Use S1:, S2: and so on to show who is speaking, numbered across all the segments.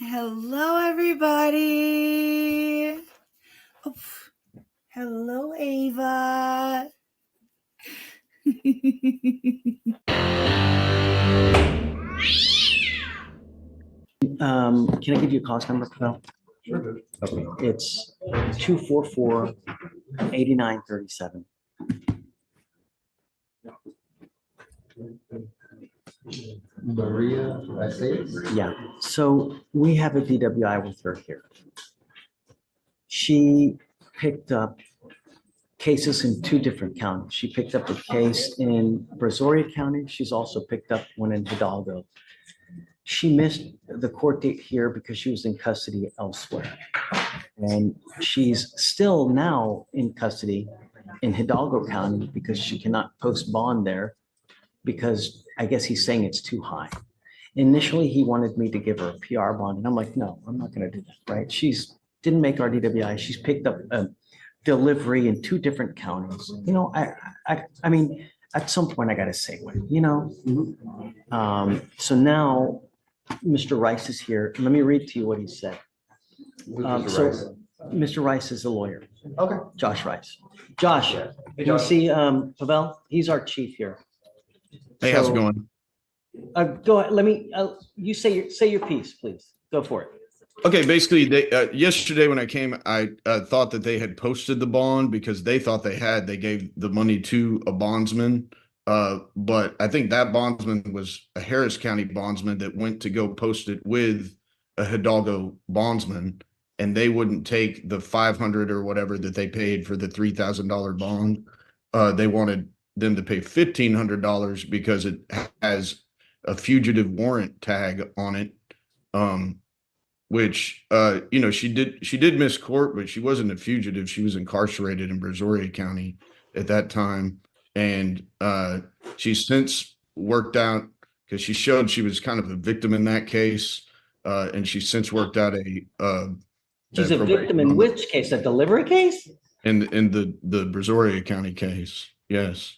S1: Hello, everybody. Oh, hello, Ava.
S2: Can I give you a cost number, Phil?
S3: Sure.
S2: Okay, it's 244-8937.
S3: Maria, I say it?
S2: Yeah, so we have a DWI with her here. She picked up cases in two different counties. She picked up a case in Brazoria County. She's also picked up one in Hidalgo. She missed the court date here because she was in custody elsewhere. And she's still now in custody in Hidalgo County because she cannot post bond there because I guess he's saying it's too high. Initially, he wanted me to give her a PR bond, and I'm like, no, I'm not going to do that, right? She's didn't make our DWI. She's picked up a delivery in two different counties. I mean, at some point I got to say what, So now Mr. Rice is here. Let me read to you what he said. Mr. Rice is a lawyer.
S3: Okay.
S2: Josh Rice. Josh, you see Pavel? He's our chief here.
S4: Hey, how's it going?
S2: Go ahead. Let me. You say your piece, please. Go for it.
S4: Okay, basically, they yesterday when I came, I thought that they had posted the bond because they thought they had. They gave the money to a bondsman, but I think that bondsman was a Harris County bondsman that went to go post it with a Hidalgo bondsman, and they wouldn't take the $500 or whatever that they paid for the $3,000 bond. They wanted them to pay $1,500 because it has a fugitive warrant tag on it, which she did miss court, but she wasn't a fugitive. She was incarcerated in Brazoria County at that time, and she's since worked out because she showed she was kind of a victim in that case, and she's since worked out a.
S2: She's a victim in which case? A delivery case?
S4: In the Brazoria County case, yes.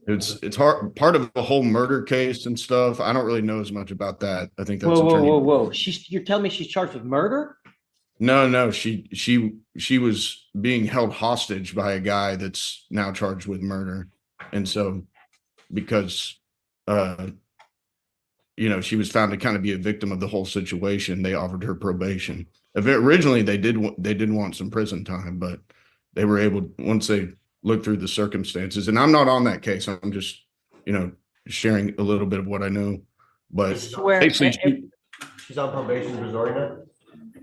S4: It's hard, part of the whole murder case and stuff. I don't really know as much about that. I think that's
S2: whoa. You're telling me she's charged with murder?
S4: No. She was being held hostage by a guy that's now charged with murder. And so because she was found to kind of be a victim of the whole situation, they offered her probation. Originally they did want some prison time, but they were able, once they look through the circumstances, and I'm not on that case. I'm just, sharing a little bit of what I know. But basically,
S3: She's on probation in Brazoria.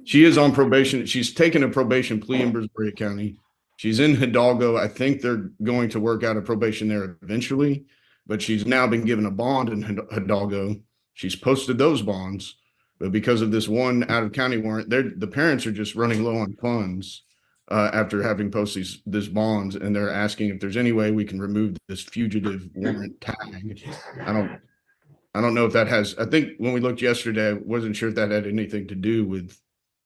S4: she is on probation. She's taken a probation plea in Brazoria County. She's in Hidalgo. I think they're going to work out a probation there eventually, but she's now been given a bond in Hidalgo. She's posted those bonds, but because of this one out of county warrant, the parents are just running low on funds. After having posted this bonds, and they're asking if there's any way we can remove this fugitive warrant tag. I don't know if that has. I think when we looked yesterday, I wasn't sure if that had anything to do with.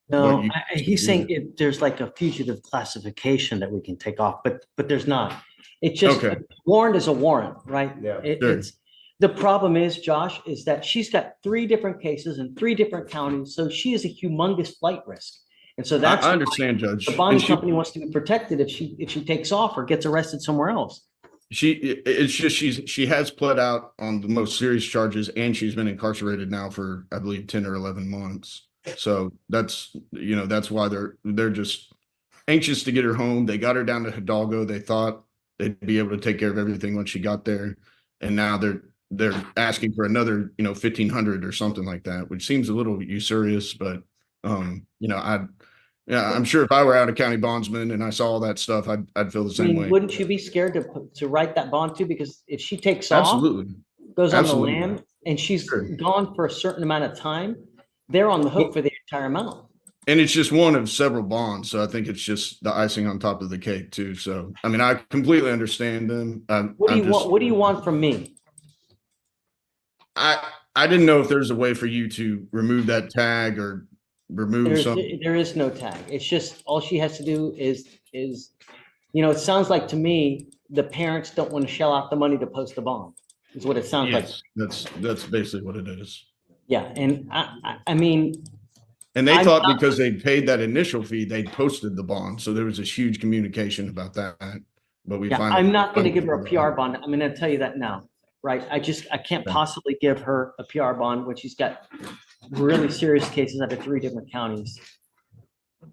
S2: No, he's saying if there's like a fugitive classification that we can take off, but there's not. It's just a warrant is a warrant, right?
S3: Yeah.
S2: It's the problem is, Josh, is that she's got 3 different cases in 3 different counties, so she is a humongous flight risk. And so that's
S4: I understand, Judge.
S2: The bonding company wants to be protected if she takes off or gets arrested somewhere else.
S4: She has pled out on the most serious charges, and she's been incarcerated now for, I believe, 10 or 11 months. So that's why they're just anxious to get her home. They got her down to Hidalgo. They thought they'd be able to take care of everything when she got there, and now they're asking for another $1,500 or something like that, which seems a little usurious, but I'm sure if I were out of county bondsman and I saw all that stuff, I'd feel the same way.
S2: Wouldn't you be scared to write that bond too? Because if she takes
S4: Absolutely.
S2: off, goes on the lam, and she's gone for a certain amount of time, they're on the hook for the entire amount.
S4: And it's just one of several bonds, so I think it's just the icing on top of the cake too. So I mean, I completely understand them.
S2: What do you want from me?
S4: I didn't know if there's a way for you to remove that tag or remove something.
S2: There is no tag. It's just all she has to do is it sounds like to me the parents don't want to shell out the money to post the bond. Is what it sounds like.
S4: That's basically what it is.
S2: Yeah, and I mean,
S4: And they
S5: I'm
S4: thought
S5: not-
S4: because they paid that initial fee, they posted the bond. So there was this huge communication about that. But we
S5: Yeah,
S4: finally.
S5: I'm not gonna give her a PR bond. I'm gonna tell you that now, right? I can't
S4: Okay.
S5: possibly give her a PR bond when she's got really serious cases out of 3 different counties.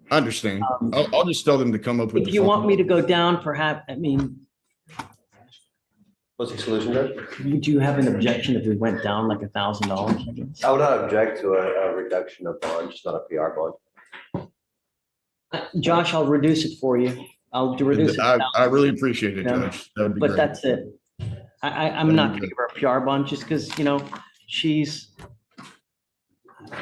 S4: I understand.
S5: Um,
S4: I'll just tell them to come up with.
S5: If
S4: the
S5: you want
S4: funds.
S5: me to go down, perhaps, I mean,
S3: What's the solution, Judge?
S5: would you have an objection if we went down like $1,000?
S3: I would not object to a reduction of bond, just not a PR bond.
S5: Josh, I'll reduce it for you. I'll reduce it.
S4: I really appreciate it,
S5: Yeah.
S4: Judge. That'd be
S5: But
S4: great.
S5: that's it. I'm not gonna give her a PR bond just because, she's,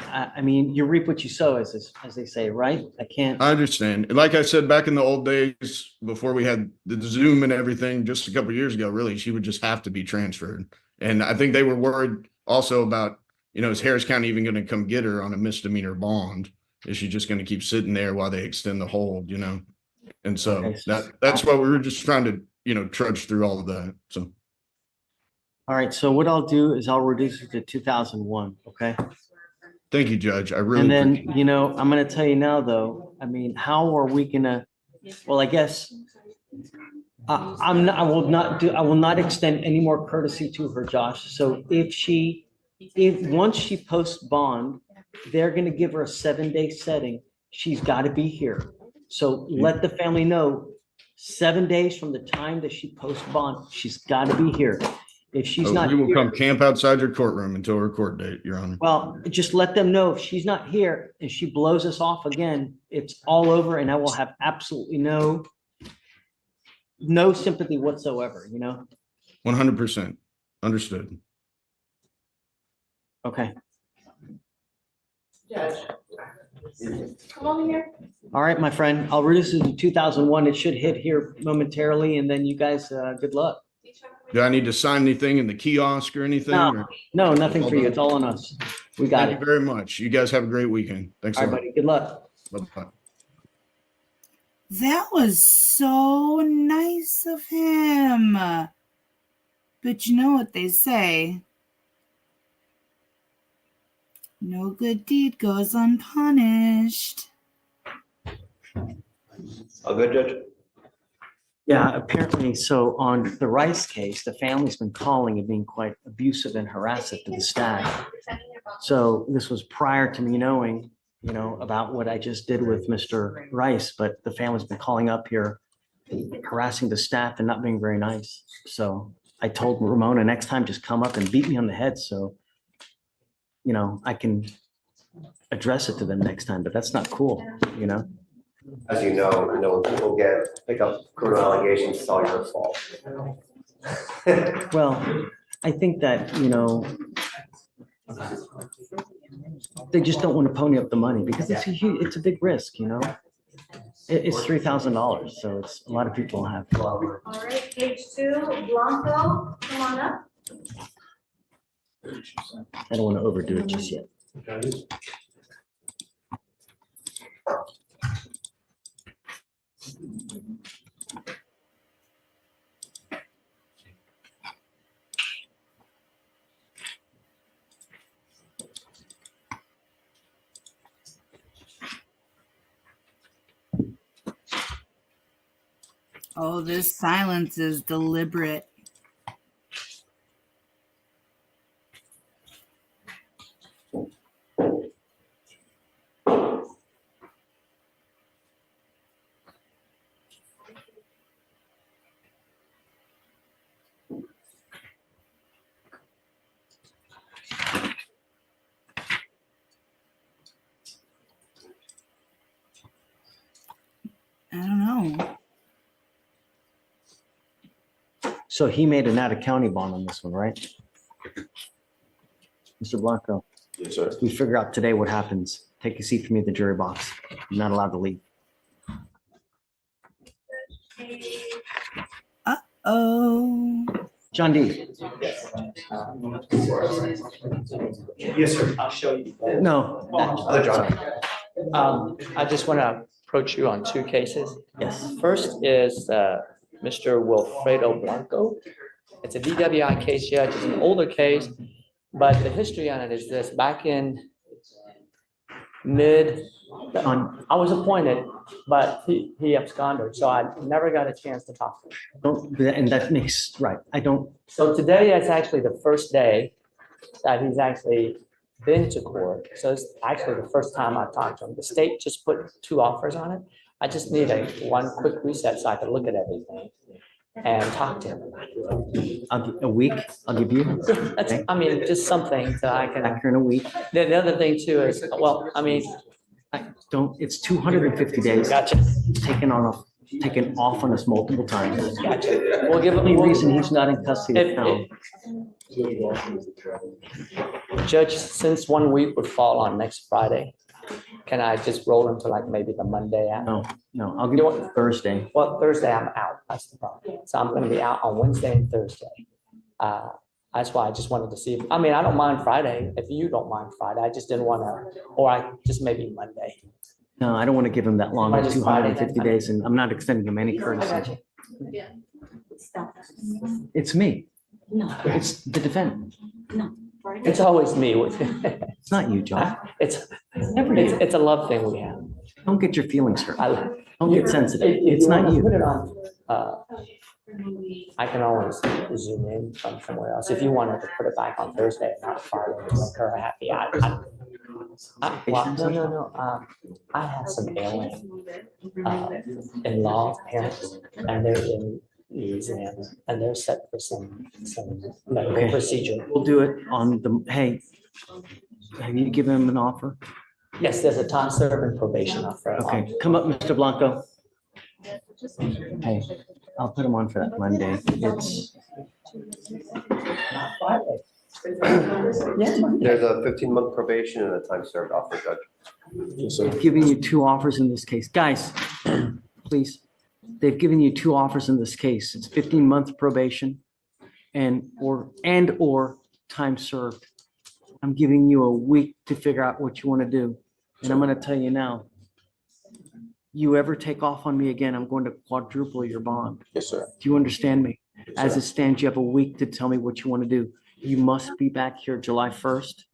S5: I mean, you reap what you sow, as they say, right? I can't.
S4: I understand. Like I said, back in the old days, before we had the Zoom and everything, just a couple of years ago, really, she would just have to be transferred. And I think they were worried also about, is Harris County even going to come get her on a misdemeanor bond? Is she just going to keep sitting there while they extend the hold, And so
S5: Okay.
S4: that's why we were just trying to, trudge through all of that. So.
S5: All right, so what I'll do is I'll reduce it to 2001, okay?
S4: Thank you, Judge. I really.
S5: And then,
S4: appreciate
S5: I'm gonna tell you now, though, I mean, how are we gonna, well, I guess I will not extend any more courtesy to her, Josh. So once she posts bond, they're gonna give her a 7-day setting. She's gotta be here. So let the family know, 7 days from the time that she posts bond, she's gotta be here. If she's not
S4: we will
S5: here,
S4: come camp outside your courtroom until her court date, Your Honor.
S5: well, just let them know if she's not here and she blows us off again, it's all over and I will have absolutely no sympathy whatsoever,
S4: 100%. Understood.
S5: Okay.
S6: Come over here.
S5: All right, my friend, I'll reduce it to 2001. It should hit here momentarily and then you guys, good luck.
S4: Do I need to sign anything in the kiosk or anything?
S5: No.
S4: or-
S5: No, nothing for you. It's all on us. We got
S4: Thank
S5: it.
S4: you very much. You guys have a great weekend. Thanks
S5: All
S4: a
S5: right,
S4: lot.
S5: buddy. Good luck.
S4: Bye-bye.
S1: That was so nice of him. But you know what they say? No good deed goes unpunished.
S3: All good, Judge?
S5: Yeah, apparently, so on the Rice case, the family's been calling and being quite abusive and harassive to the staff. So this was prior to me knowing, about what I just did with Mr. Rice, but the family's been calling up here, harassing the staff and not being very nice. So I told Ramona, next time, just come up and beat me on the head. So, I can address it to them next time, but that's not cool,
S3: As you know, when people pick up criminal allegations, it's all your fault.
S5: Well, I think that, they just don't want to pony up the money because it's a big risk, It's $3,000, so it's a lot of people have.
S6: All right, page 2, Blanco, come on up.
S5: I don't want to overdo it just yet.
S1: Oh, this silence is deliberate. I don't know.
S5: So he made an out-of-county bond on this one, right? Mr. Blanco,
S3: Yes, sir.
S5: we figure out today what happens. Take a seat for me at the jury box. You're not allowed to leave.
S1: Oh,
S5: John D.
S3: Yes, sir.
S7: I'll show you.
S5: No.
S3: Other John.
S7: I just want to approach you on 2 cases.
S5: Yes.
S7: First is Mr. Wilfredo Blanco. It's a DWI case, Judge. It's an older case, but the history on it is this. Back in
S5: On,
S7: I was appointed, but he absconded, so I never got a chance to talk to him.
S5: don't, and that makes, right, I don't,
S7: So today is actually the first day that he's actually been to court. So it's actually the first time I've talked to him. The state just put 2 offers on it. I just need one quick reset so I can look at everything and talk to him.
S5: a week, I'll give you.
S7: That's, I mean, just something that I can,
S5: Back here in a week.
S7: the other thing too is, well, I mean,
S5: I don't, it's 250 days.
S7: gotcha,
S5: Taken off on us multiple times.
S7: gotcha. We'll give
S5: The
S7: him.
S5: only reason he's not in custody of town.
S7: Judge, since 1 week would fall on next Friday, can I just roll into like maybe the Monday after?
S5: No, I'll give you Thursday.
S7: Well, Thursday I'm out, that's the problem. So I'm gonna be out on Wednesday and Thursday. That's why I just wanted to see, I mean, I don't mind Friday, if you don't mind Friday, I just didn't wanna, or I just maybe Monday.
S5: No, I don't want to give him that long,
S7: Why just Friday
S5: 250
S7: then?
S5: days, and I'm not extending him any
S7: I got
S5: courtesy.
S7: you.
S5: It's me.
S6: No,
S5: It's the defendant.
S7: It's always me with,
S5: It's not you, John.
S7: it's,
S5: Never you.
S7: it's a love thing we have.
S5: Don't get your feelings hurt.
S7: I-
S5: Don't get sensitive.
S7: If
S5: It's not
S7: wanna Put
S5: you.
S7: it on, I can always zoom in from somewhere else. If you wanted to put it back on Thursday and not Friday, to make her happy, well, no. I have some ailing in-law parents, and they're in Louisiana, and they're set for some medical
S5: Okay.
S7: procedure.
S5: We'll do it on the, hey, have you given him an offer?
S7: Yes, there's a time serving probation offer.
S5: Okay, come up, Mr. Blanco. Hey, I'll put him on for that Monday. It's,
S7: Not Friday. Yeah.
S3: There's a 15-month probation and a time served offer, Judge.
S5: I've given you 2 offers in this case. Guys, please. They've given you 2 offers in this case. It's 15-month probation or time served. I'm giving you a week to figure out what you want to do. And I'm going to tell you now, you ever take off on me again, I'm going to quadruple your bond.
S7: Yes, sir.
S5: Do you understand me? As it stands, you have a week to tell me what you want to do. You must be back here July 1st.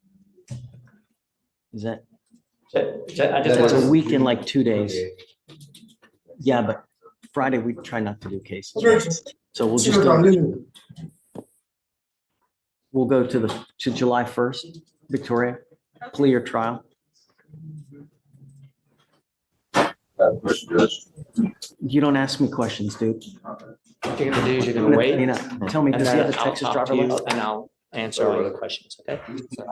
S5: Is that,
S7: I just
S5: that's
S7: want
S5: a
S7: to,
S5: week in like 2 days. Yeah, but Friday, we try not to do cases. So we'll just go, we'll go to July 1st, Victoria, plea or trial. You don't ask me questions, dude.
S7: what you're gonna do is you're gonna wait.
S5: You know, tell me,
S7: And
S5: does he have
S7: then
S5: a
S7: I'll
S5: Texas
S7: talk
S5: driver
S7: to you,
S5: license?
S7: and I'll answer all your questions, okay?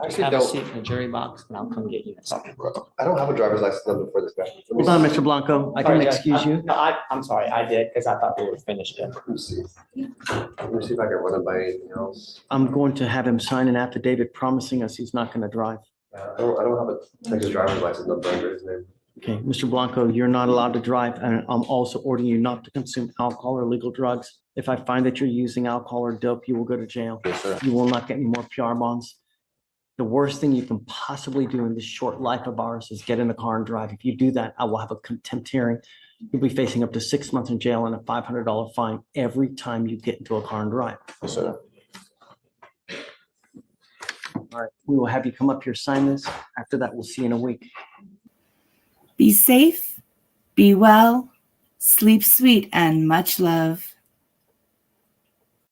S7: Just have a seat in the jury box and I'll come get you in a second.
S3: I don't have a driver's license number for this guy.
S5: Hold on, Mr. Blanco. I can
S7: Sorry,
S5: excuse you.
S7: No, I'm sorry, I did, because I thought we were finished.
S3: Let me see. Let me see if I can run it by anything else.
S5: I'm going to have him sign an affidavit promising us he's not going to drive.
S3: I don't have a Texas driver's license number under his name.
S5: Okay, Mr. Blanco, you're not allowed to drive, and I'm also ordering you not to consume alcohol or illegal drugs. If I find that you're using alcohol or dope, you will go to jail.
S3: Yes, sir.
S5: You will not get any more PR bonds. The worst thing you can possibly do in this short life of ours is get in the car and drive. If you do that, I will have a contempt hearing. You'll be facing up to 6 months in jail and a $500 fine every time you get into a car and drive.
S3: Yes, sir.
S5: All right, we will have you come up here, sign this. After that, we'll see you in a week.
S1: Be safe, be well, sleep sweet, and much love.